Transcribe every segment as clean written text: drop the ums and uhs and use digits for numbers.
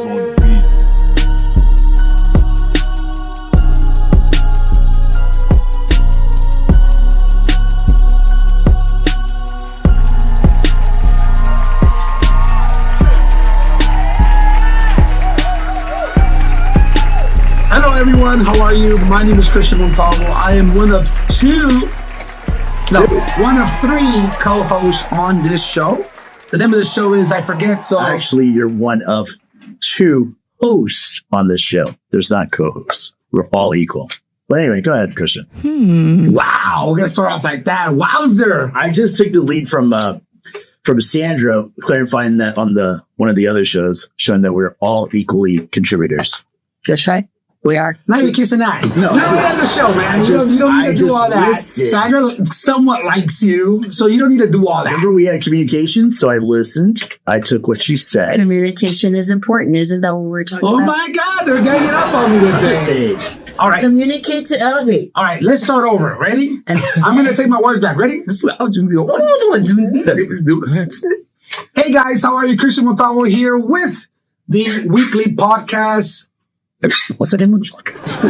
Bulldozes on the beat. Hello everyone, how are you? My name is Cristian. I am one of three co-hosts on this show. The name of the show is, I forget, so... Actually, you're one of two hosts on this show. There's not co-hosts. We're all equal. But anyway, go ahead, Cristian. Wow, we're going to start off like that. Wowzer! I just took the lead from Sandra, clarifying that on one of the other shows, showing that we're all equally contributors. That's right. We are. Now you're kissing ass. No, we're on the show, man. You don't need to do all that. Sandra somewhat likes you, so you don't need to do all that. Remember, we had communication, so I listened. I took what she said. Communication is important, isn't that what we're talking about? Oh my God, they're getting up on me today. All right. Communicate to elevate. All right, let's start over. Ready? I'm going to take my words back. Ready? Hey guys, how are you? Cristian Montalvo here with the weekly podcast. What's the name of the podcast?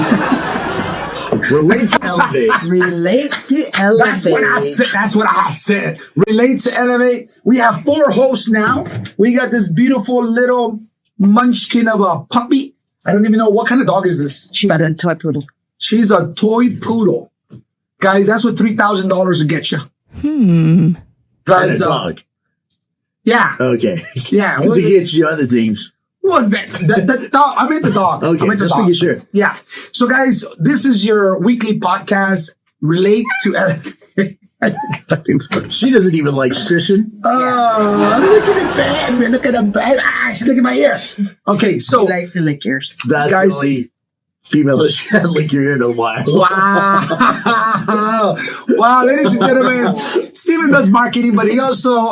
Relate to Elevate. Relate to elevate. That's what I said. Relate to elevate. We have 4 hosts now. We got this beautiful little munchkin of a puppy. I don't even know what kind of dog is this. She's a toy poodle. She's a toy poodle. Guys, that's what $3,000 to get you. Guys, dog. Yeah. Okay. Yeah. Because it gets you other things. Well, the dog. I meant the dog. Okay, just making sure. Yeah. So, guys, this is your weekly podcast. Relate to. She doesn't even like Cristian. Oh, look at the bed. Look at the bed. She's looking at my ear. Okay, so. She likes to lick yours. That's guys, the only female that she had lick your ear in a while. Wow. Wow, ladies and gentlemen, Steven does marketing, but he also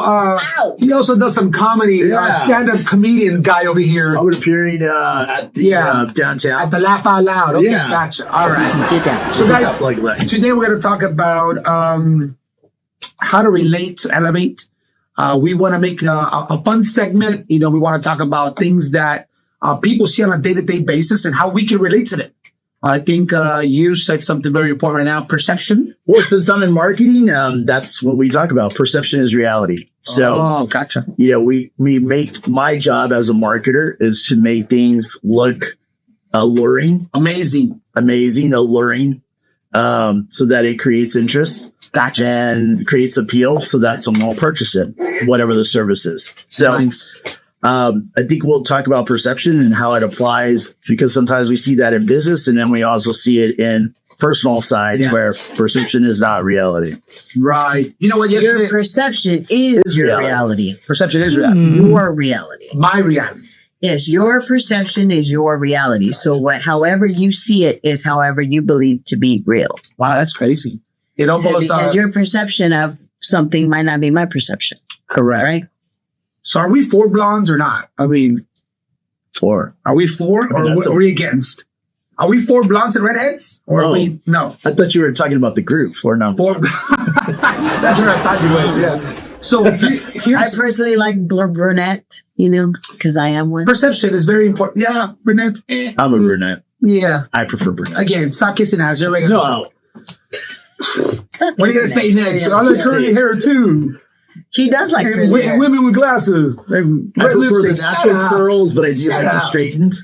does some comedy. Stand-up comedian guy over here. I would appearing at the downtown. At the Laugh Out Loud. Okay, gotcha. All right. So guys, today we're going to talk about how to relate to elevate. We want to make a fun segment. We want to talk about things that people see on a day-to-day basis and how we can relate to them. I think you said something very important right now, perception. Well, since I'm in marketing, that's what we talk about. Perception is reality. So, gotcha. We make, my job as a marketer is to make things look alluring. Amazing, alluring, so that it creates interest. Gotcha. And creates appeal so that someone will purchase it, whatever the service is. So, nice. I think we'll talk about perception and how it applies, because sometimes we see that in business and then we also see it in personal sides where perception is not reality. Right. You know what? Your perception is your reality. Perception is reality. Your reality. My reality. Yes, your perception is your reality. So however you see it is however you believe to be real. Wow, that's crazy. It almost because your perception of something might not be my perception. Correct. Right? So are we for blondes or not? I mean, 4. Are we for or are we against? Are we for blondes and redheads? Or are we no? I thought you were talking about the group. 4 not 4. That's what I thought you were. Yeah. So here's I personally like brunette, because I am one. Perception is very important. Yeah, brunette. I'm a brunette. Yeah. I prefer brunette. Again, stop kissing ass. You're right. No. What are you going to say next? I like curly hair too. He does like curly hair. Women with glasses. I prefer the natural curls, but I do like the straightened.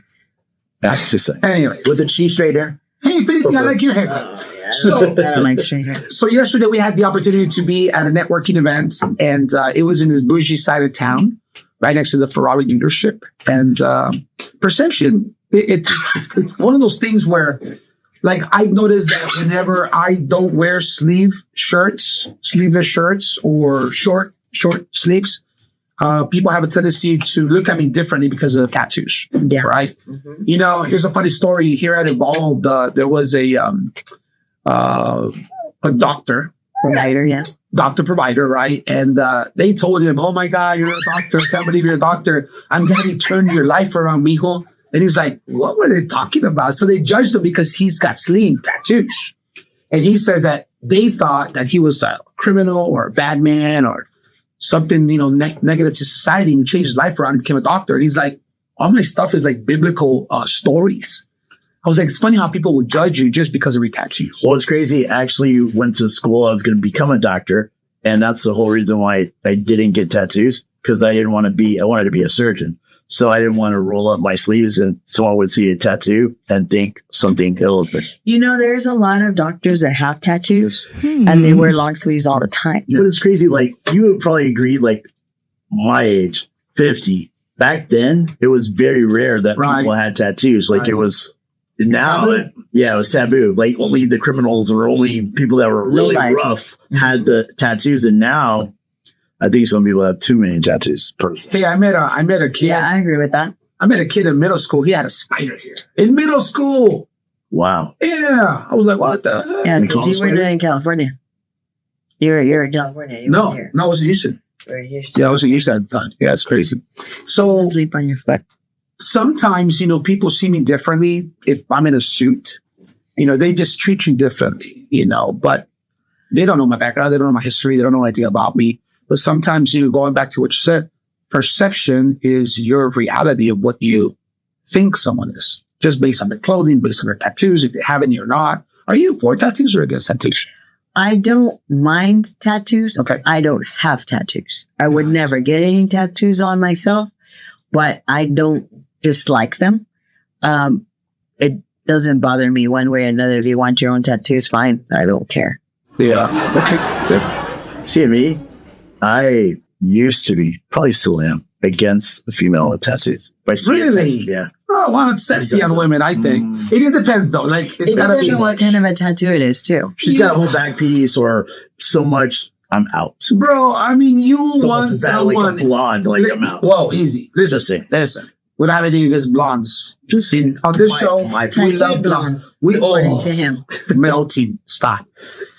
Just say. Anyway. With the cheese straight hair. Hey, if anything, I like your haircut. I like straight hair. So yesterday we had the opportunity to be at a networking event, and it was in this bougie side of town, right next to the Ferrari dealership. And perception, it's one of those things where, like, I've noticed that whenever I don't wear sleeveless shirts, or short sleeves, people have a tendency to look at me differently because of the tattoos. Yeah. Right. Mm-hmm. Here's a funny story. Here at Evolved, there was a doctor provider, doctor provider, right? And they told him, "Oh my God, you're a doctor! I can't believe you're a doctor. I'm glad you turned your life around, mijo." And he's like, "What were they talking about?" So they judged him because he's got sleeve tattoos, and he says that they thought that he was a criminal or a bad man or something, negative to society, and changed his life around and became a doctor. And he's like, all my stuff is like biblical stories. I was like, it's funny how people would judge you just because of your tattoos. Well, it's crazy. I actually went to school. I was going to become a doctor. And that's the whole reason why I didn't get tattoos, because I wanted to be a surgeon. So I didn't want to roll up my sleeves and someone would see a tattoo and think something ill of this. You know, there's a lot of doctors that have tattoos and they wear long sleeves all the time. But it's crazy. Like, you would probably agree, like, my age, 50, back then, it was very rare that people had tattoos. Like, it was now, it was taboo. Like, only the criminals or only people that were really rough had the tattoos. And now, I think some people have too many tattoos. Hey, I met a kid. Yeah, I agree with that. I met a kid in middle school. He had a spider here in middle school. Wow. Yeah. I was like, what the heck? Yeah, because you were in California. You're in California. You No, here. I was in Houston. We're in Houston. Yeah, I was in Houston at the time. Yeah, it's crazy. So Sleep on your foot. sometimes, people see me differently if I'm in a suit. They just treat you differently, but they don't know my background. They don't know my history. They don't know anything about me. But sometimes, going back to what you said, perception is your reality of what you think someone is, just based on their clothing, based on their tattoos, if they have any or not. Are you for tattoos or against tattoos? I don't mind tattoos. Okay. I don't have tattoos. I would never get any tattoos on myself, but I don't dislike them. It doesn't bother me one way or another. If you want your own tattoos, fine. I don't care. Yeah. Okay. Yeah. See, me, I used to be, probably still am, against the female with tattoos. Really? Yeah. Oh, well, it's sexy on women, I think. It just depends, though. Like, it's It gotta depends be on what kind of a tattoo it is, too. She's got a whole back piece or so much, I'm out. Bro, I mean, you It's want almost about like someone. a blonde, like I'm out. Whoa, easy. Just Listen. say. We don't have anything against blondes. Just on this show, we Tattooed love blondes. blondes. We According all to him. male team. Stop.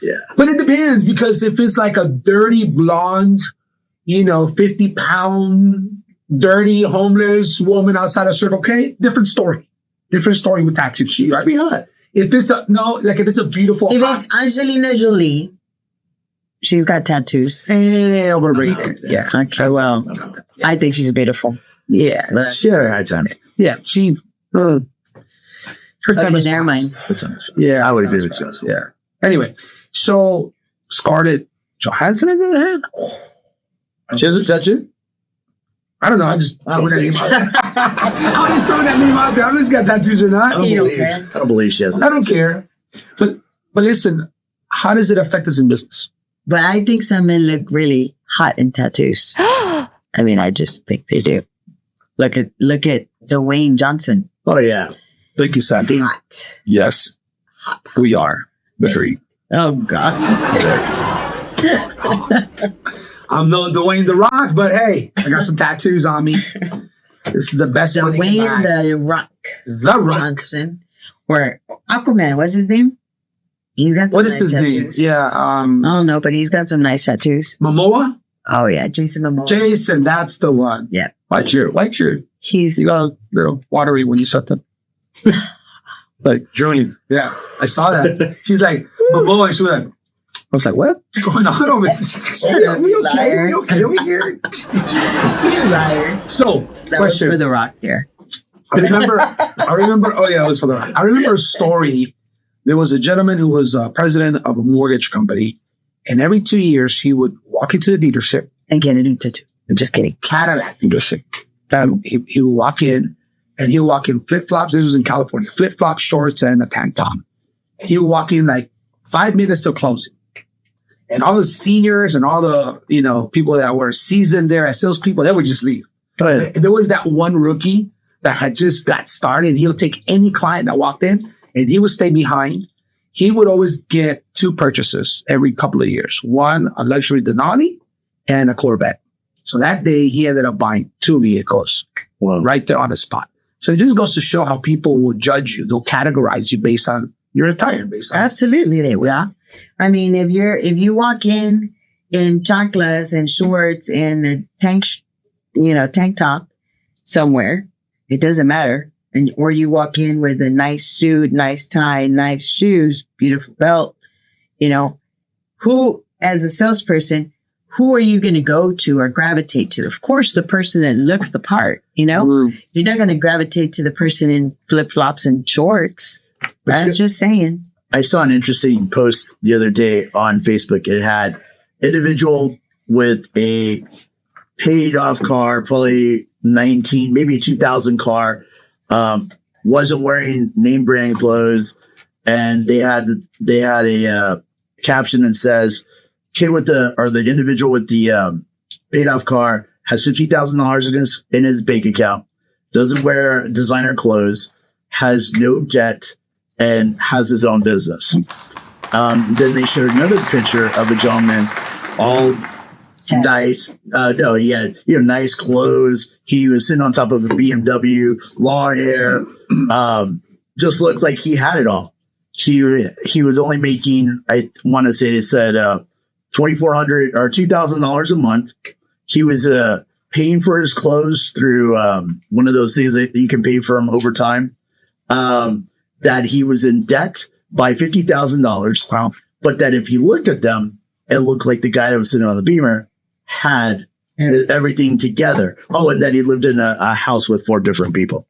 Yeah. But it depends, because if it's like a dirty blonde, 50-pound, dirty, homeless woman outside of Circle K, different story. Different story with tattoos. She right behind. If it's a beautiful, If it's Angelina Jolie, she's got tattoos. overrated. Yeah. Okay, well, I think she's beautiful. Yeah. But she had her high time. Yeah. She. Her time is never mind. past. Yeah, I would agree with you. Yeah. Anyway, so Scarlett Johansson in the head. She has a tattoo? I don't know. I just throwing that name out there. I was just throwing that name out there. I don't know if she's got tattoos or not. You don't care. I don't believe she has a I don't care. But listen, how does it affect us in business? But I think some men look really hot in tattoos. I mean, I just think they do. Look at Dwayne Johnson. Oh, yeah. Thank you, Sandy. Hot. Yes, we are. Very. Oh God. I'm no Dwayne The Rock, but hey, I got some tattoos on me. This is the best one. Dwayne The Rock The Rock. Johnson. Or Aquaman, what's his name? He's got some What is his name? tattoos. Yeah, I don't know, but he's got some nice tattoos. Momoa? Oh yeah, Jason Momoa. Jason, that's the one. Yeah. White shirt. He's You got a little watery when you shut them. Like, Julian. Yeah, I saw that. She's like, Momoa. She was like, I was like, what's going on over there? Are we okay? Are we okay over here? you liar. So, That was question. for The Rock there. I remember, oh yeah, it was for the right. I remember a story. There was a gentleman who was president of a mortgage company, and every 2 years he would walk into the dealership, And get a new tattoo. I'm just kidding. Cadillac dealership. And he would walk in, and he would walk in flip-flops. This was in California. Flip-flops, shorts, and a tank top. And he would walk in like 5 minutes till closing. And all the seniors and all the, people that were seasoned there as salespeople, they would just leave. But There was that one rookie that had just got started. He'll take any client that walked in and he would stay behind. He would always get 2 purchases every couple of years. One, a luxury Denali and a Corvette. So that day he ended up buying 2 vehicles right there on the spot. So it just goes to show how people will judge you. They'll categorize you based on your attire. Absolutely, they will. Yeah. I mean, if you walk in chanclas and shorts and a tank top somewhere, it doesn't matter. Or you walk in with a nice suit, nice tie, nice shoes, beautiful belt, who, as a salesperson, who are you going to go to or gravitate to? Of course, the person that looks the part, you know? You're not going to gravitate to the person in flip-flops and shorts. That's just saying. I saw an interesting post the other day on Facebook. It had individual with a paid off car, probably 19, maybe 2000 car, wasn't wearing name brand clothes. And they had a caption that says, the individual with the paid off car has $50,000 in his bank account, doesn't wear designer clothes, has no debt, and has his own business. Then they showed another picture of a gentleman, all nice. He had nice clothes. He was sitting on top of a BMW, long hair. Just looked like he had it all. He was only making, I want to say they said $2,400 or $2,000 a month. He was paying for his clothes through one of those things that you can pay for him over time. That he was in debt by $50,000. Wow. But that if you looked at them, it looked like the guy that was sitting on the Beamer had everything together. Oh, and that he lived in a house with 4 different people.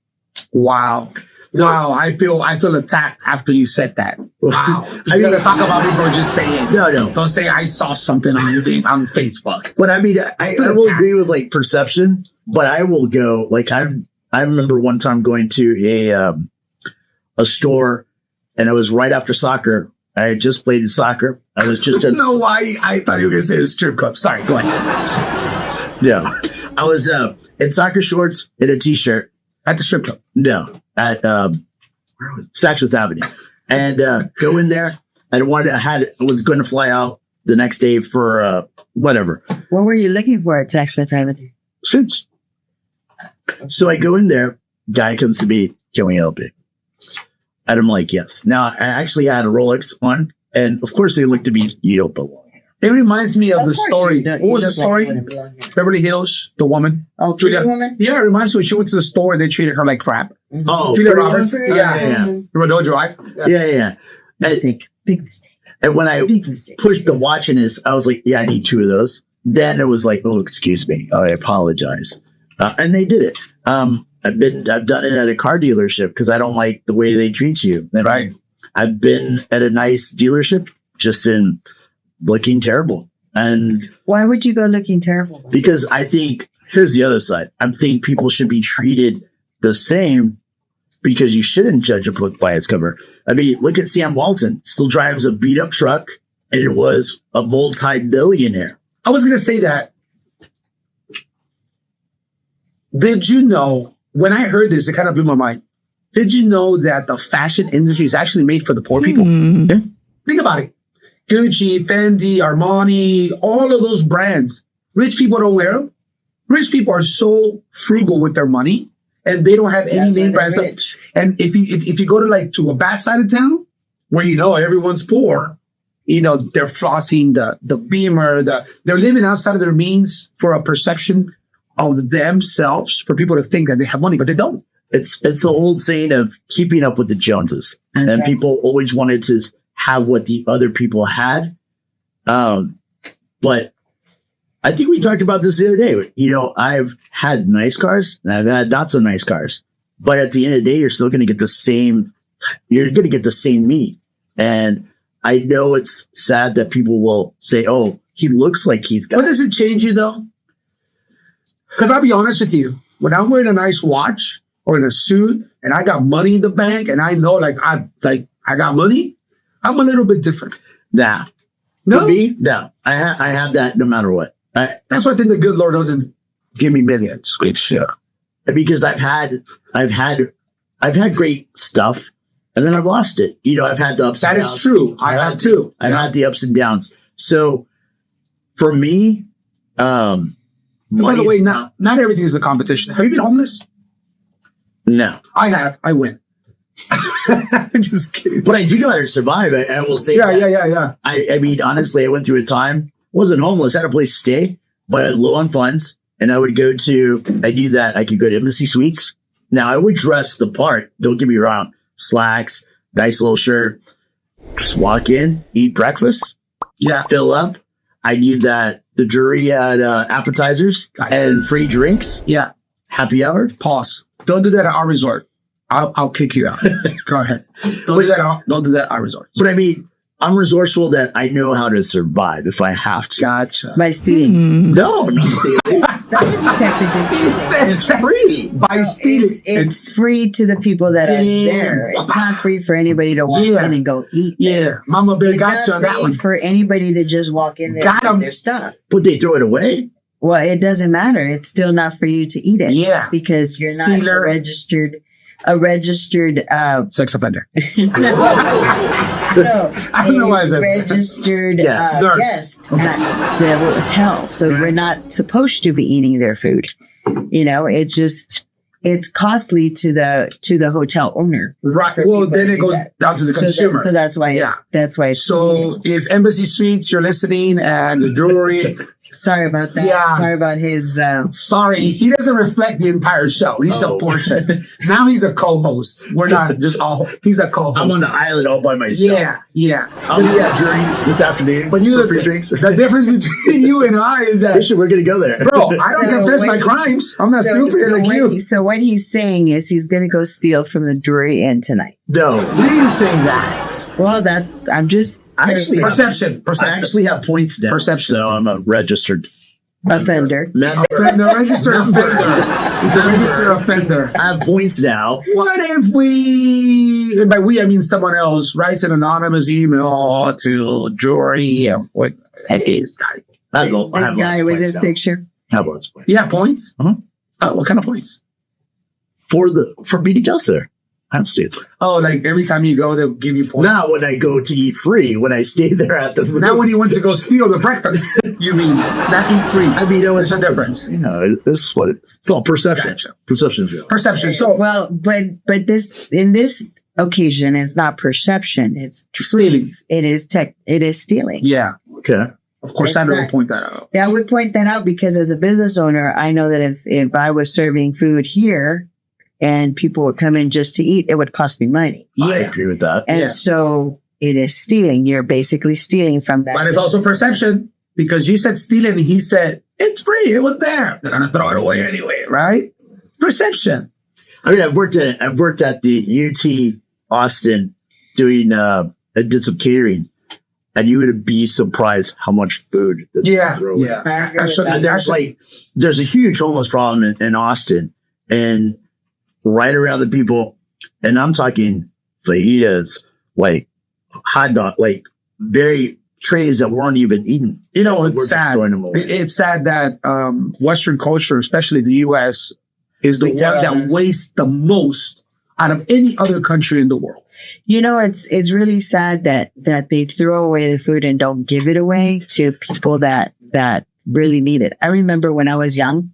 Wow. So, wow, I feel attacked after you said that. Wow. You gotta talk about people just saying. No. Don't say I saw something on Facebook. But I mean, I will agree with like perception, but I will go like I remember one time going to a store, and it was right after soccer. I had just played in soccer. I was just I don't know why I thought you were gonna say a strip club. Sorry, go ahead. Yeah. I was in soccer shorts and a t-shirt. At the strip club? No. At Saks Avenue. And go in there. I was going to fly out the next day for whatever. What were you looking for at Saks Avenue? Suits. So I go in there. Guy comes to me, can we help you? And I'm like, yes. Now, I actually had a Rolex on. And of course, they looked at me, you don't belong here. It reminds me of the story. What was the story? Beverly Hills, the woman. Oh, Julia woman? Yeah, it reminds me when she went to the store and they treated her like crap. Mm-hmm. Oh, Julia Roberts? Yeah. Rodeo Drive? Yeah. Big mistake. And when I pushed the watch in his, I was like, yeah, I need 2 of those. Then it was like, oh, excuse me. I apologize. And they did it. I've done it at a car dealership because I don't like the way they treat you. And right. I've been at a nice dealership just in looking terrible. And why would you go looking terrible? Because I think, here's the other side. I think people should be treated the same because you shouldn't judge a book by its cover. I mean, look at Sam Walton. Still drives a beat up truck and it was a multi-billionaire. I was going to say that. Did you know, when I heard this, it kind of blew my mind. Did you know that the fashion industry is actually made for the poor people? Mm-hmm. Yeah. Think about it. Gucci, Fendi, Armani, all of those brands. Rich people don't wear them. Rich people are so frugal with their money and they don't have any name brands. And if you go to a bad side of town where everyone's poor, they're flossing the Beamer, they're living outside of their means for a perception of themselves, for people to think that they have money, but they don't. It's the old saying of keeping up with the Joneses. And right. People always wanted to have what the other people had. But I think we talked about this the other day. I've had nice cars and I've had not so nice cars. But at the end of the day, you're still going to get the same meat. And I know it's sad that people will say, oh, he looks like he's got. What does it change you though? Because I'll be honest with you, when I'm wearing a nice watch or in a suit and I got money in the bank and I know I got money, I'm a little bit different. Nah. No? For me, no. I have that no matter what. That's why I think the good Lord doesn't give me millions. Which, because I've had great stuff and then I've lost it. I've had the ups and downs. That is true. I have too. I've had the ups and downs. So for me, by the way, not everything is a competition. Have you been homeless? No. I have. I win. Just kidding. But I do know how to survive. I will say that. Yeah. I mean, honestly, I went through a time, wasn't homeless, had a place to stay, but I was low on funds. And I knew that I could go to Embassy Suites. Now, I would dress the part. Don't get me wrong. Slacks, nice little shirt. Just walk in, eat breakfast. Yeah. Fill up. I knew that the jury had appetizers and free drinks. Yeah. Happy hour. Pause. Don't do that at our resort. I'll kick you out. Go ahead. Don't do that at our resort. But I mean, I'm resourceful that I know how to survive if I have to. Gotcha. By stealing. No, not stealing. That is technically She said It's free. by stealing. it's free to the people that are there. It's not free for anybody to walk Yeah. in and go eat. Yeah. Mama Bear It's got you not on that free one. for anybody to just walk in there Got and 'em. get their stuff. But they throw it away. Well, it doesn't matter. It's still not for you to eat it. Yeah. Because you're not Stealer. a registered Sex offender. no, I don't know why I said that. registered Yes. Nurse. guest at the hotel. So we're not supposed to be eating their food. You know, it's costly to the hotel owner. Right. For Well, people then to it do goes that. down to the So, consumer. so that's why. Yeah. That's why. It's So if Embassy Suites, you're listening, and the jewelry, sorry about that. Yeah. Sorry about his. sorry, he doesn't reflect the entire show. He's a portion. Now he's a co-host. We're not just all. He's a co-host. I'm on the island all by myself. Yeah. I'll be at jury this afternoon. But you, for free drinks. the difference between you and I is that, We're gonna go there, bro, I don't So confess my when- crimes. I'm not stupid like what you. so what he's saying is he's going to go steal from the jewelry inn tonight. No, We didn't say that. Well, I'm just I actually have, Perception. I actually have points now. Perception. So I'm a registered offender. member. The registered offender. He's a registered offender. I have points now. What if we, and by we I mean someone else, writes an anonymous email to jury? What is guy? I have This lots of guy with points his now. picture. I have lots of points. You have points? Uh-huh. Oh, what kind of points? For beating us there. I don't stay there. Oh, like every time you go, they'll give you points. Not when I go to eat free. When I stay there at the Not when you went to go steal the breakfast. You mean not eat free? I mean, it was What's the difference? You know, this is what it's all perception. Gotcha. Perception is real. Perception. So Well, but this in this occasion, it's not perception. It's stealing. it is stealing. Yeah. Okay. Of course, It's Sandra will not- point that out. Yeah, I would point that out because as a business owner, I know that if I was serving food here and people would come in just to eat, it would cost me money. I Yeah. agree with that. And Yeah. so it is stealing. You're basically stealing from that. But it's also perception because you said stealing and he said it's free. It was there. They're gonna throw it away anyway, right? Perception. I mean, I've worked at the UT Austin doing I did some catering, and you would be surprised how much food that they Yeah. throw away. Yeah. I agree with Actually, that. And there's a huge homeless problem in Austin, and right around the people, and I'm talking fajitas, like hot dog, like very trays that weren't even eaten. You know, We're it's just sad. throwing them away. It's sad that Western culture, especially the U.S., is the one Yeah. that wastes the most out of any other country in the world. You know, it's really sad that they throw away the food and don't give it away to people that really need it. I remember when I was young,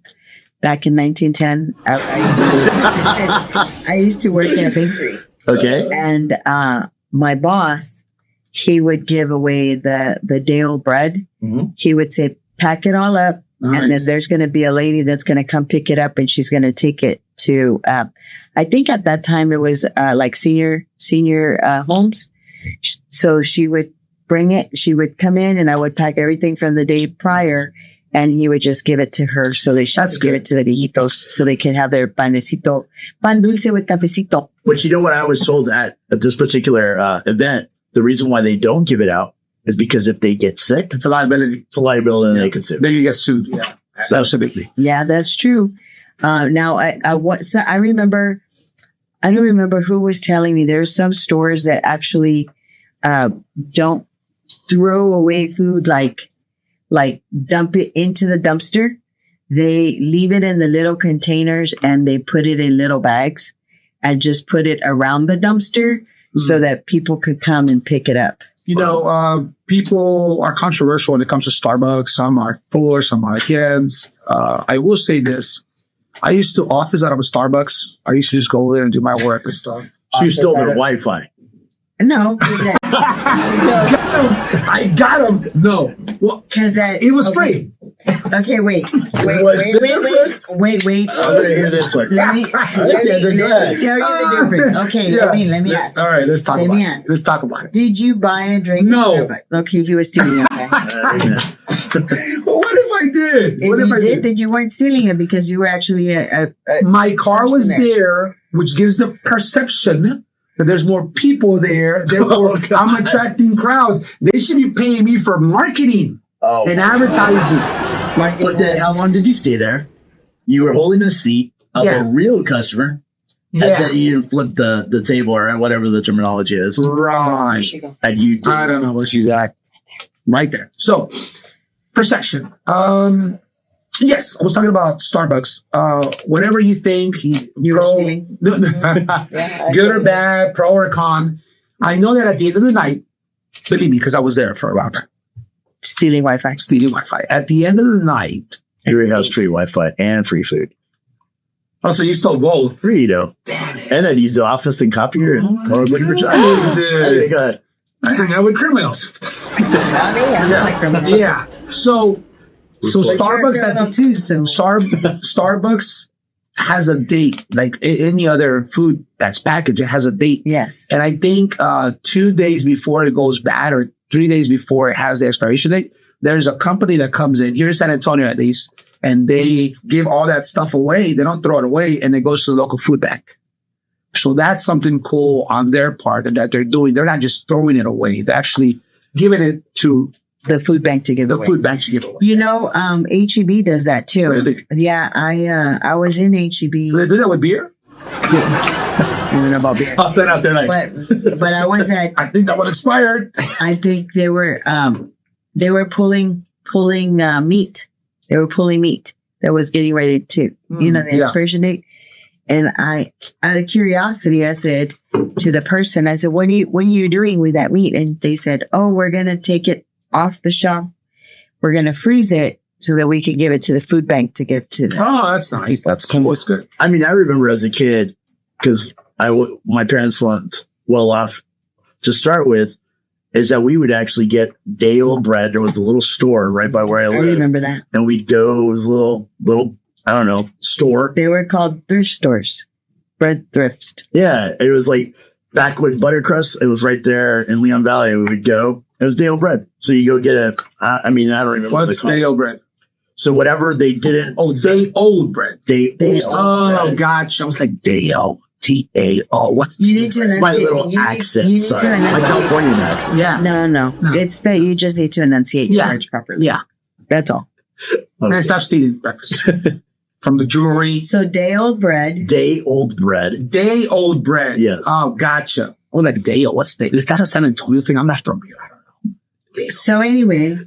back in 1910, I used to work in a bakery, Okay. and my boss, he would give away the day old bread. Mhm. He would say, "Pack it all up." And then Nice. there's going to be a lady that's going to come pick it up and she's going to take it to, I think at that time it was like senior homes. So she would bring it, she would come in and I would pack everything from the day prior and he would just give it to her. So they should That's give good. it to the viejitos so they can have their pan dulce with cafecito. But you know what I was told at this particular event? The reason why they don't give it out is because if they get sick, It's a liability. it's a liability and they can sue. Then you get sued. Yeah. So- Absolutely. Yeah, that's true. Now I remember, I don't remember who was telling me there's some stores that actually don't throw away food like dump it into the dumpster. They leave it in the little containers and they put it in little bags and just put it around the dumpster so that people could come and pick it up. You know, people are controversial when it comes to Starbucks. Some are for, some are against. I will say this. I used to office out of a Starbucks. I used to just go there and do my work and stuff. So you stole their Wi-Fi. No, I got him. No. Well, because it was free. Okay, wait. What's the difference? Wait. I'm gonna hear this one. Let me tell you the difference. Okay, let me ask. All right, let's talk Let about me it. ask. Let's talk about it. Did you buy a drink? No. At Starbucks? Okay, he was stealing it. Okay. Well, what if I did? If you did, then you weren't stealing it because you were actually My car was there, which gives the perception that there's more people there. Therefore, I'm attracting crowds. They should be paying me for marketing and advertising. But then, how long did you stay there? You were holding a seat of a real customer. And then you flip the table or whatever the terminology is. Right. And you did. I don't know where she's at. Right there. So, perception. Yes, I was talking about Starbucks. Whatever you think, were stealing. Good or bad, pro or con. I know that at the end of the night, believe me, because I was there for a while time. Stealing Wi-Fi. At the end of the night, Erie has free Wi-Fi and free food. Oh, so you stole both? Free, though. Damn it. And then use the office and copier. And I was looking for jobs. Dude. Go ahead. I hang out with criminals. Yeah. So Starbucks at the too. So Starbucks has a date, like any other food that's packaged. It has a date. yes. And I think 2 days before it goes bad, or 3 days before it has the expiration date, there's a company that comes in here in San Antonio at least, and they give all that stuff away. They don't throw it away, and it goes to the local food bank. So that's something cool on their part that they're doing. They're not just throwing it away. They're actually giving it to The food bank to give the away. food bank to give away. You know, HEB does that too. Really? Yeah, I was in HEB. Do they do that with beer? I don't know about beer. I'll stand out there like, But I was at. I think that one expired. I think they were pulling meat. They were pulling meat that was getting ready to, the expiration date. And I, out of curiosity, I said to the person, I said, what are you doing with that meat? And they said, oh, we're going to take it off the shelf. We're going to freeze it so that we can give it to the food bank to give to them. Oh, that's nice. That's cool. It's good. I mean, I remember as a kid, because my parents weren't well off to start with, is that we would actually get day old bread. There was a little store right by where I I lived. remember that. And we'd go, it was a little, I don't know, store. They were called thrift stores. Bread thrifts. Yeah. It was like back with Buttercrust. It was right there in Leon Valley. We would go. It was day old bread. So you go get I don't remember What's day old bread? So whatever they didn't. Oh, day old bread. Day old. Oh, gotcha. I was like, Dale. T-A-O. What's You need to It's my enunciate. little You need- accent. you need Sorry. to My enunciate. Californian accent. Yeah. No. It's that you just need to enunciate your words properly. Yeah. That's all. And stop stealing breakfast from the jewelry. So day old bread. Day old bread. Day old bread. Yes. Oh, gotcha. Oh, like Dale. What's Dale? Is that a San Antonio thing? I'm not from here. I don't know. Dale. So anyway,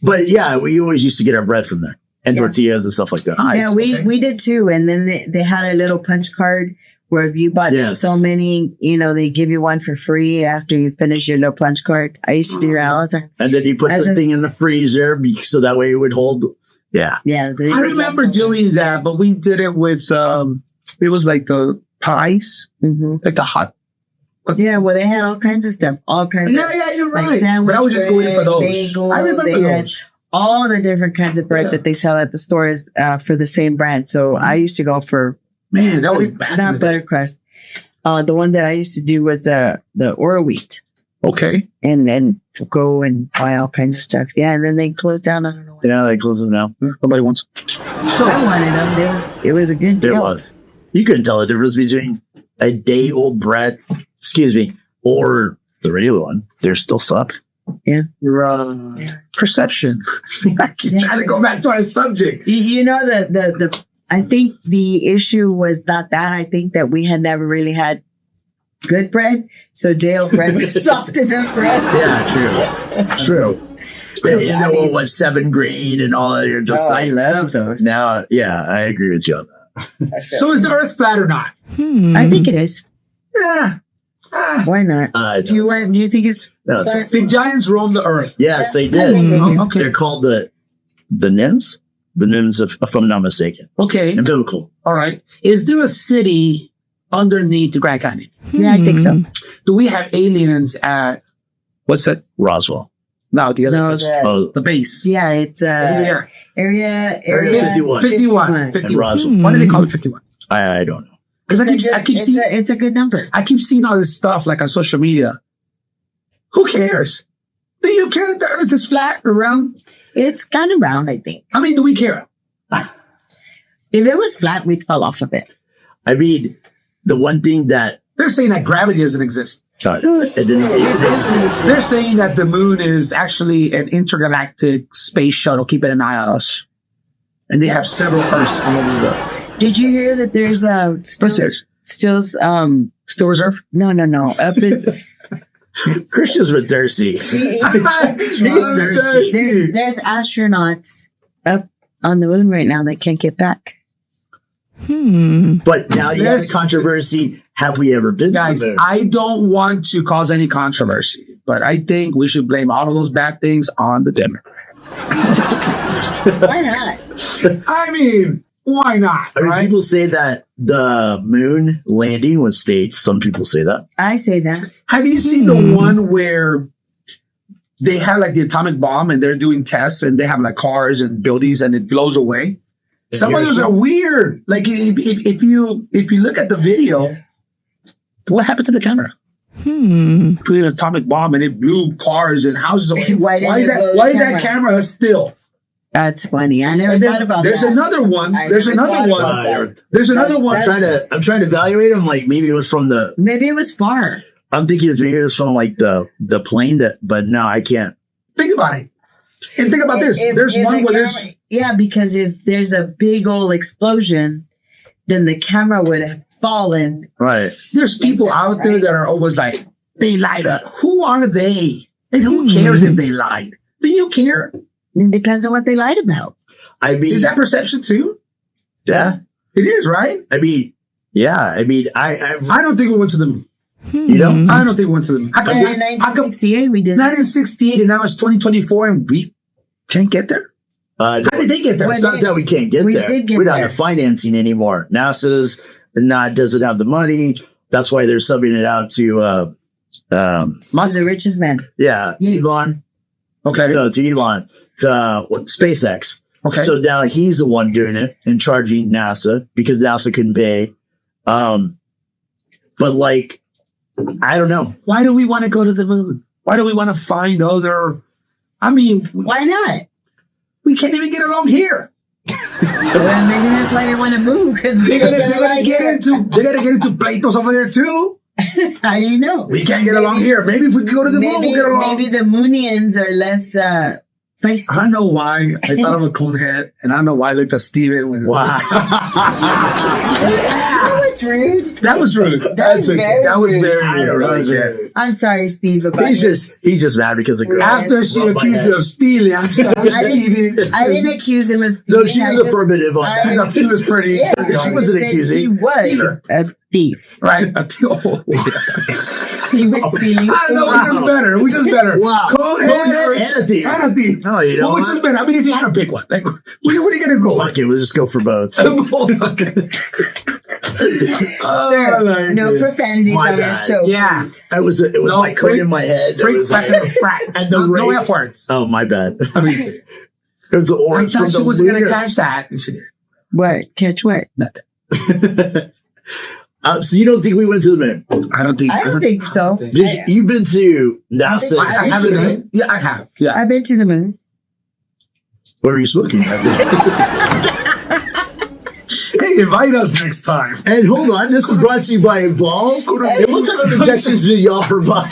But yeah, we always used to get our bread from there and tortillas and stuff like that. Nice. yeah, Okay. we did too. And then they had a little punch card where if you bought Yes. so many, they give you one for free after you finish your little punch card. I used to do that all the time. And then you put As the a- thing in the freezer so that way it would hold. Yeah. Yeah. I remember doing that, but we did it with, it was like the pies, Mm-hmm. like the hot. Yeah, well, they had all kinds of stuff. All kinds of Yeah, you're like right. sandwich but I was just going for those. bagels, I remember they had those. all the different kinds of bread Yeah. that they sell at the stores for the same brand. So I used to go for Man, that was back in not the day. buttercrust. The one that I used to do was the Oro wheat, Okay. and then to go and buy all kinds of stuff. Yeah, and then they closed down. I don't know. Yeah, they close them now. Nobody wants. So I wanted them. It was a good deal. There was. You couldn't tell the difference between a day old bread, or the regular one. They're still suck. Perception. I keep trying to go back to our subject. You know the I think the issue was not that. I think that we had never really had good bread, so Dale bread was soft enough for us. Yeah, true. You know what 7 grade and all that. You're just I like love those. now. Yeah, I agree with you on that. So is the earth flat or not? I think it is. Yeah. Why not? Do you think it's No, it's- flat? The giants roamed the earth. yes, they did. Oh, okay. They're called the nymphs. The nymphs, if I'm not mistaken. Okay. And biblical. All right. Is there a city underneath the Grand Canyon? Yeah, I think so. Do we have aliens at what's that? Roswell. No, the other No, pitch. Oh, The base. Yeah, it's Yeah. area 51. 51. And 51. Roswell. Why do they call it 51? I don't know. Because I keep seeing it's a good number. I keep seeing all this stuff like on social media. Who cares? Do you care that the earth is flat or round? It's kind of round, I think. I mean, do we care? If it was flat, we'd fall off of it. I mean, the one thing that They're saying that gravity doesn't exist. They're saying that the moon is actually an intergalactic space shuttle keeping an eye on us. And they have several Earths all over the Did you hear that there's still Still reserve? no up in Christian's been thirsty. there's astronauts up on the moon right now that can't get back. But now you have Yes. the controversy. Have we ever been Guys, there? I don't want to cause any controversy, but I think we should blame all of those bad things on the Democrats. Why not? I mean, why not? I mean, Right? people say that the moon landing was staged. Some people say that. I say that. Have you seen the one where they have like the atomic bomb and they're doing tests and they have like cars and buildings and it blows away? Some of those are weird. Like if you look at the video, what happened to the camera? Put an atomic bomb and it blew cars and houses away. Why Why is that camera still? That's funny. I never And then thought about there's that. another one. I There's never another thought one. about that. There's another one. I'm trying to evaluate them. Like maybe it was from the. Maybe it was far. I'm thinking maybe it was from like the plane that. But no, I can't. Think about it. And think about this. There's If one the where camera- there's yeah, because if there's a big old explosion, then the camera would have fallen. Right. there's people out there that are always like, they lied up. Who are they? And who cares if they lied? Do you care? It depends on what they lied about. I mean, Is that perception too? yeah. It is, right? I mean, yeah. I mean, I I don't think we went to the moon. you know, I don't think we went to the moon. How come, In how come 1968, we did. 1968 and now it's 2024 and we can't get there? How did they get there? When it's not that we can't get we there. did get We don't there. have financing anymore. NASA's doesn't have the money. That's why they're subbing it out to Was the richest man. yeah, Yeats. Elon. Okay. No, to Elon. To SpaceX. Okay. So now he's the one doing it and charging NASA because NASA couldn't pay. But like, I don't know. Why do we want to go to the moon? Why do we want to find other? I mean, Why not? we can't even get along here. Well, maybe that's why they want to move because They're gonna get into Plato's over there too. How do you know? We can't get along here. Maybe if we could go to the moon, we'll get along. Maybe the Moonians are less feisty. I don't know why I thought of a cone head, and I don't know why I looked at Steven. With, Wow. That was rude. That was rude. That's very That was rude. very I rude. don't Right know. there. I'm sorry, Steve. About he's this. just mad because of After she accused him of stealing, I'm sorry, Steven. I didn't accuse him of stealing. No, she was affirmative on I- that. She was pretty. Yeah, She I wasn't said accusing. He was Stealer. a thief. Right. He was stealing. I know, which is better. Which is better? Wow. Cone head And a thief. and a thief. No, you know Well, which what? is better? I mean, if you had to pick one, like, where are you gonna go? Fuck it, we'll just go for both. Sir, no profanities My on your bad. show. Yeah. please. It was No, my code in my head. That Freak, was frat, like- frat. And the no rate- F words. Oh, my bad. I mean, It was the I orange from thought she the was gonna lunar. catch that. And she did. What? Catch what? So you don't think we went to the moon? I don't think. I don't think so. You've been to NASA? I I've haven't. been to Yeah, I have. Yeah. I've been to the moon. What are you smoking? Hey, invite us next time. And hold on, this is brought to you by Evolve. And what type of injections do y'all provide?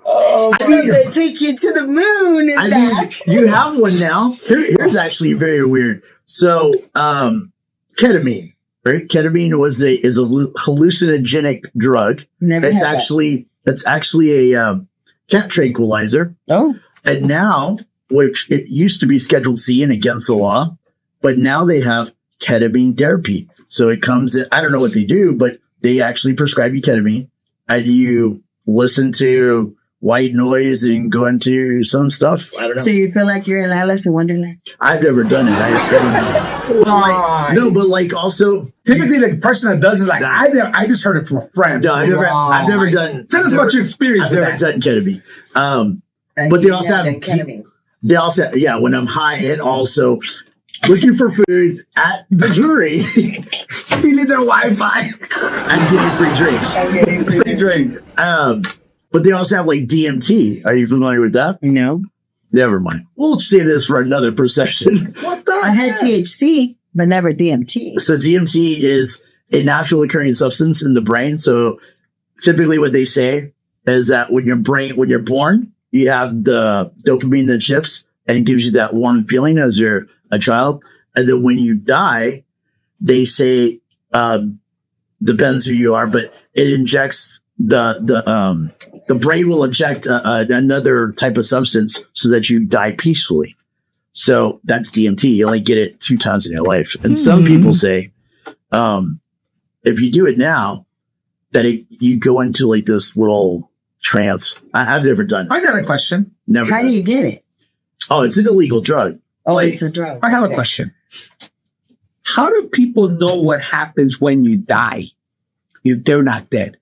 Oh, they take you to the moon and I back. mean, you have one now. Here's actually very weird. So, ketamine, right? Ketamine is a hallucinogenic drug. Never It's had actually a cat tranquilizer. that. Oh, And now, which it used to be Scheduled C and against the law, but now they have ketamine therapy. So it comes in, I don't know what they do, but they actually prescribe you ketamine and you listen to white noise and go into some stuff. I don't know. so you feel like you're in Alice in Wonderland? I've never done it. I don't know. No, but like also, Typically, the person that does it, like, I just heard it from a friend. no, I've never done. Tell us about your experience I've with never that. done ketamine. But they also have, yeah, when I'm high, and also looking for food at the jury, Stealing their Wi-Fi. I'm getting free drinks. Free drink. But they also have like DMT. Are you familiar with that? No. Never mind. We'll save this for another procession. What the I had THC, but never DMT. So DMT is a natural occurring substance in the brain. So typically what they say is that when you're born, you have the dopamine that shifts and it gives you that warm feeling as you're a child. And then when you die, they say, depends who you are, but it injects the brain will inject another type of substance so that you die peacefully. So that's DMT. You only get it 2 times in your life. And some people say, if you do it now, that you go into like this little trance. I've never done it. I got a question. Never. How do you get it? Oh, it's an illegal drug. Oh, Wait, it's a drug. I have a question. How do people know what happens when you die if they're not dead?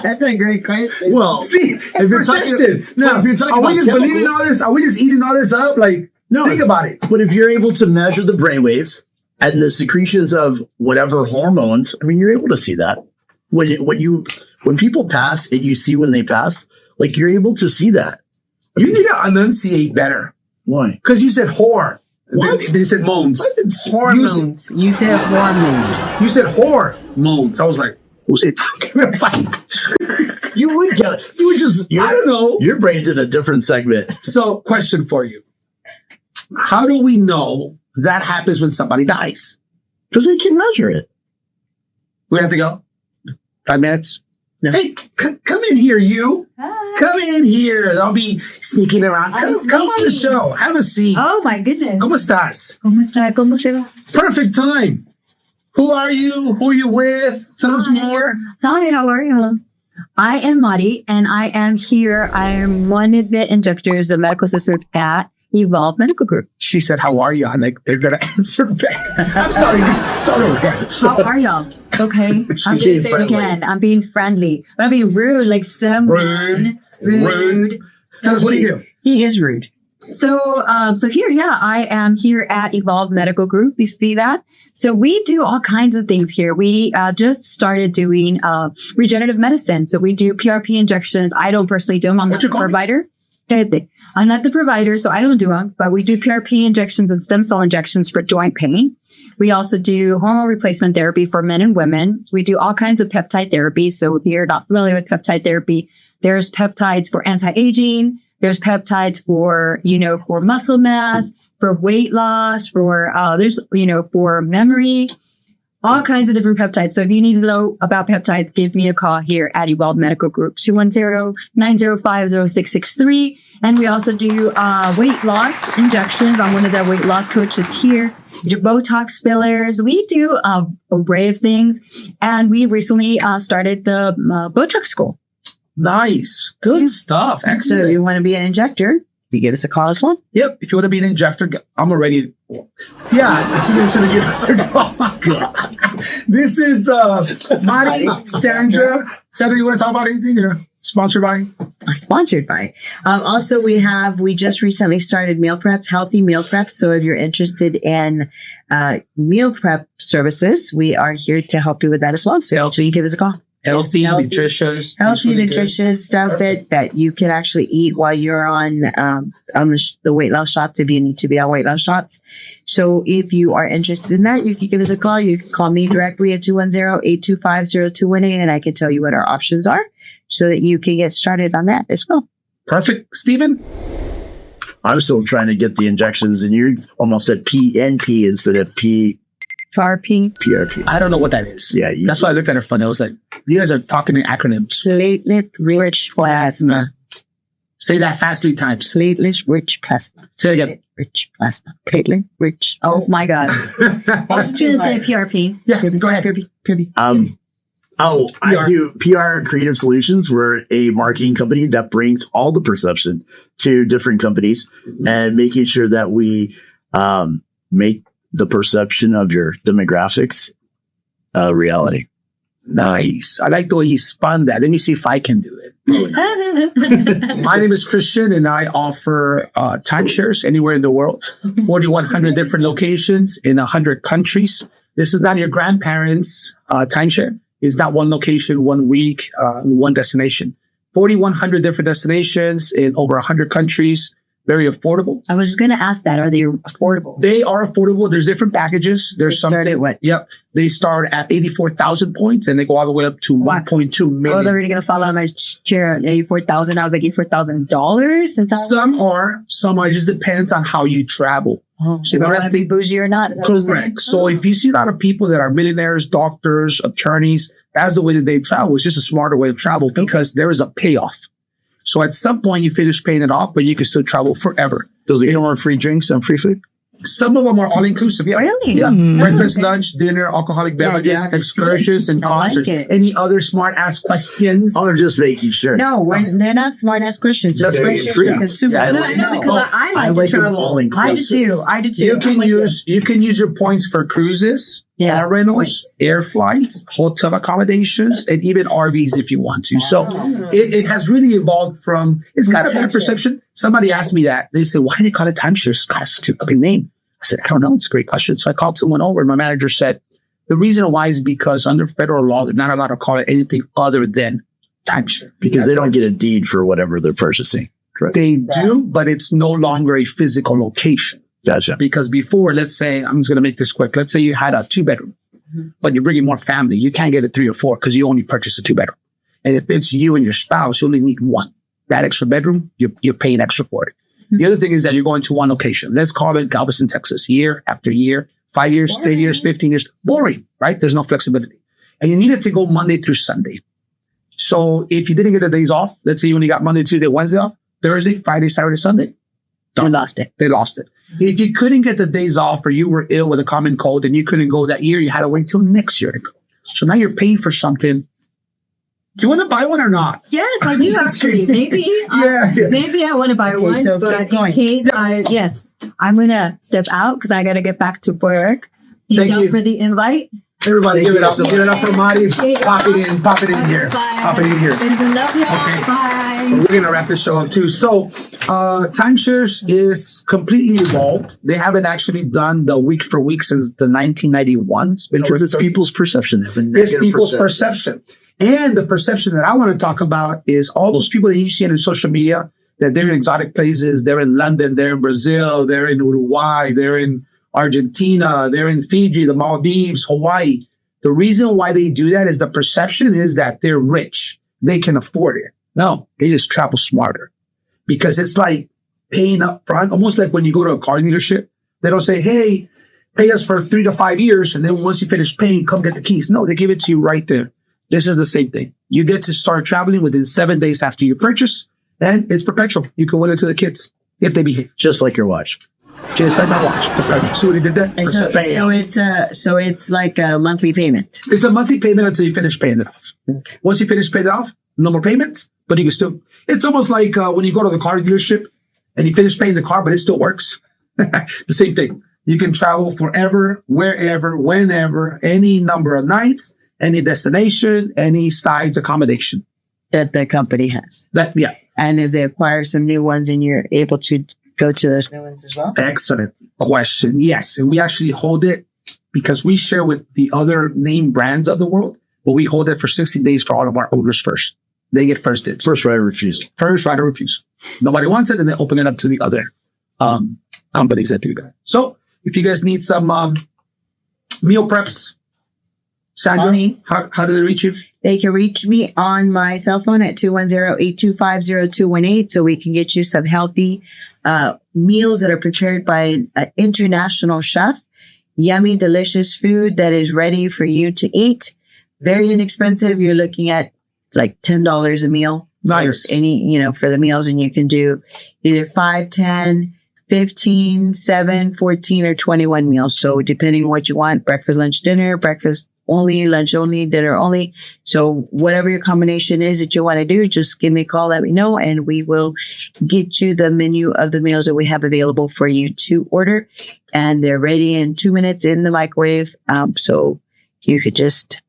That's a great question. Well, See, if you're perception. Now, if you're talking are about we just chemicals, believing all this? Are we just eating all this up? Like, No. think about it. But if you're able to measure the brainwaves and the secretions of whatever hormones, I mean, you're able to see that. When people pass and you see when they pass, like you're able to see that. You need to enunciate better. Why? Because you said whore. What? They said moans. Hormones. You said hormones. You said whore moans. I was like, who's it talking about? You would get it. You would just. I don't know. Your brain's in a different segment. So, question for you. How do we know that happens when somebody dies? Because we can measure it. We have to go? 5 minutes? No. Hey, come in here, you. Hi. Come in here. I'll be sneaking around. Come on the show. Have a seat. Oh my goodness. ¿Cómo estás? ¿Cómo está? ¿Cómo se va? Perfect time. Who are you? Who are you with? Tell us more. Hi, how are you? I am Mari, and I am here. I am one of the instructors of medical assistants at Evolve Medical Group. She said, how are you? I'm like, they're going to answer back. I'm sorry. Start over again. How are y'all? Okay. I'm going to say it again. I'm being friendly. But I'm being rude, like someone. Rude. Tell us what you do. He is rude. So here, I am here at Evolve Medical Group. You see that? So we do all kinds of things here. We just started doing regenerative medicine. So we do PRP injections. I don't personally do them. I'm not the provider. I'm not the provider, so I don't do them. But we do PRP injections and stem cell injections for joint pain. We also do hormone replacement therapy for men and women. We do all kinds of peptide therapy. So if you're not familiar with peptide therapy, there's peptides for anti-aging. There's peptides for, for muscle mass, for weight loss, for, for memory, all kinds of different peptides. So if you need to know about peptides, give me a call here at Evolve Medical Group, 210-905-0663. And we also do weight loss injections. I'm one of the weight loss coaches here. We do Botox fillers. We do a array of things. And we recently started the Botox school. Nice. Good stuff. So Excellent. if you want to be an injector, you give us a call as well. Yep. If you want to be an injector, I'm already. Yeah. If you guys want to give us a call. Oh my God. This is Mari, Sandra. Sandra, you want to talk about anything? Sponsored by? Sponsored by. Also, we just recently started meal prep, healthy meal prep. So if you're interested in meal prep services, we are here to help you with that as well. So you give us a call. Healthy, nutritious. Nutritious stuff that you can actually eat while you're on the weight loss shots if you need to be on weight loss shots. So if you are interested in that, you can give us a call. You can call me directly at 210-825-0218 and I can tell you what our options are so that you can get started on that as well. Perfect. Steven? I'm still trying to get the injections, and you almost said PNP instead of PRP. PRP. I don't know what that is. Yeah. That's why I looked at her funny. I was like, you guys are talking in acronyms. Platelet-rich plasma. Say that fast 3 times. Platelet-rich plasma. Say it again. Rich plasma. Platelet-rich. Oh my God. I was trying to say PRP. Yeah, go ahead. PRP. I do PR Creative Solutions. We're a marketing company that brings all the perception to different companies and making sure that we make the perception of your demographics reality. Nice. I like the way he spun that. Let me see if I can do it. My name is Cristian, and I offer timeshares anywhere in the world. 4,100 different locations in 100 countries. This is not your grandparents' timeshare. It's not one location, 1 week, one destination. 4,100 different destinations in over 100 countries. Very affordable. I was just going to ask that. Are they affordable? They are affordable. There's different packages. There's some. Yep. They start at 84,000 points and they go all the way up to 1.2 million. Oh, they're really going to fall out of my chair at 84,000. I was like, $84,000? Some are. It just depends on how you travel. Oh, so you don't want to be bougie or not? Correct. So if you see a lot of people that are millionaires, doctors, attorneys, that's the way that they travel. It's just a smarter way of travel because there is a payoff. So at some point you finish paying it off, but you can still travel forever. Does it come on free drinks and free food? Some of them are all inclusive. Yeah. Really? Yeah. Breakfast, lunch, dinner, alcoholic beverages, excursions, and concerts. Like any other smart ass questions? I'm just making sure. No, they're not smart ass questions. That's very true. I know because I like to travel. I do too. You can use your points for cruises, car rentals, air flights, hotel accommodations, and even RVs if you want to. So it has really evolved from, it's got a bad perception. Somebody asked me that. They said, why do they call it timeshares? Gosh, it's a big name. I said, I don't know. It's a great question. So I called someone over and my manager said, the reason why is because under federal law, they're not allowed to call it anything other than timeshare. Because they don't get a deed for whatever they're purchasing. Correct. They do, but it's no longer a physical location. Gotcha. Because before, let's say, I'm just going to make this quick. Let's say you had a 2-bedroom, but you're bringing more family. You can't get a 3 or 4 because you only purchased a 2-bedroom. And if it's you and your spouse, you only need 1. That extra bedroom, you're paying extra for it. The other thing is that you're going to one location. Let's call it Galveston, Texas, year after year, 5 years, 10 years, 15 years. Boring, right? There's no flexibility. And you need it to go Monday through Sunday. So if you didn't get the days off, let's say you only got Monday, Tuesday, Wednesday off, Thursday, Friday, Saturday, Sunday. They lost it. They lost it. If you couldn't get the days off or you were ill with a common cold and you couldn't go that year, you had to wait till next year to go. So now you're paying for something. Do you want to buy one or not? Yes, I do actually. Maybe. Maybe I want to buy one. So but in case I'm going to step out because I got to get back to work. Thank you for the invite. Everybody give it up. Give it up for Marty. Pop it in here. Pop it in here. Love you. Okay. Bye. We're going to wrap this show up too. So, timeshares is completely evolved. They haven't actually done the week for week since the 1991s. Because it's people's perception. It's people's perception. And the perception that I want to talk about is all those people that you see in social media, that they're in exotic places. They're in London. They're in Brazil. They're in Uruguay. They're in Argentina. They're in Fiji, the Maldives, Hawaii. The reason why they do that is the perception is that they're rich. They can afford it. No, they just travel smarter because it's like paying up front, almost like when you go to a car dealership. They don't say, hey, pay us for 3 to 5 years. And then once you finish paying, come get the keys. No, they give it to you right there. This is the same thing. You get to start traveling within 7 days after you purchase, and it's perpetual. You can win it to the kids if they behave. Just like your watch. Just like my watch. Perpetual. See what he did there? So it's like a monthly payment. It's a monthly payment until you finish paying it off. Okay. Once you finish paying it off, no more payments, but you can still, it's almost like when you go to the car dealership and you finish paying the car, but it still works. The same thing. You can travel forever, wherever, whenever, any number of nights, any destination, any size accommodation that the company has. Yeah. And if they acquire some new ones and you're able to go to those new ones as well? Excellent question. Yes. And we actually hold it because we share with the other name brands of the world, but we hold it for 60 days for all of our owners first. They get first dibs. First right of refusal. First right of refusal. Nobody wants it, and they open it up to the other companies that do that. So if you guys need some meal preps, Sandra, how do they reach you? They can reach me on my cell phone at 210-825-0218 so we can get you some healthy meals that are prepared by an international chef. Yummy, delicious food that is ready for you to eat. Very inexpensive. You're looking at like $10 a meal. Nice. For the meals, and you can do either 5, 10, 15, 7, 14, or 21 meals. So depending on what you want, breakfast, lunch, dinner, breakfast only, lunch only, dinner only. So whatever your combination is that you want to do, just give me a call, let me know, and we will get you the menu of the meals that we have available for you to order. And they're ready in 2 minutes in the microwave. So you could just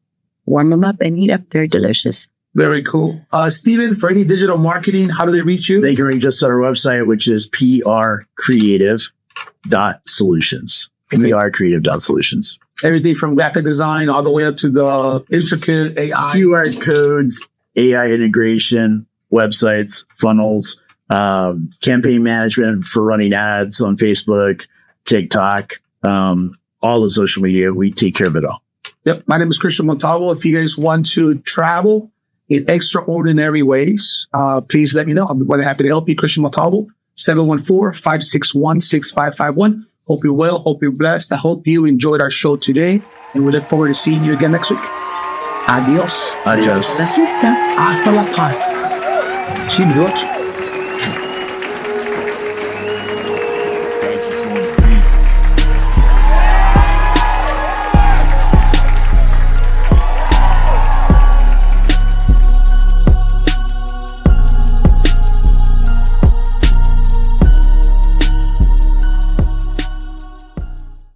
warm them up and eat up. They're delicious. Very cool. Steven, for any digital marketing, how do they reach you? They can reach us at our website, which is prcreative.solutions. prcreative.solutions. Everything from graphic design all the way up to the intricate AI. QR codes, AI integration, websites, funnels, campaign management for running ads on Facebook, TikTok, all the social media. We take care of it all. Yep. My name is Cristian Montalvo. If you guys want to travel in extraordinary ways, please let me know. I'm more than happy to help you. Cristian Montalvo, 714-561-6551. Hope you're well. Hope you're blessed. I hope you enjoyed our show today. And we look forward to seeing you again next week. Adios. Adios. La fiesta. Hasta la pasta. Chimbotes.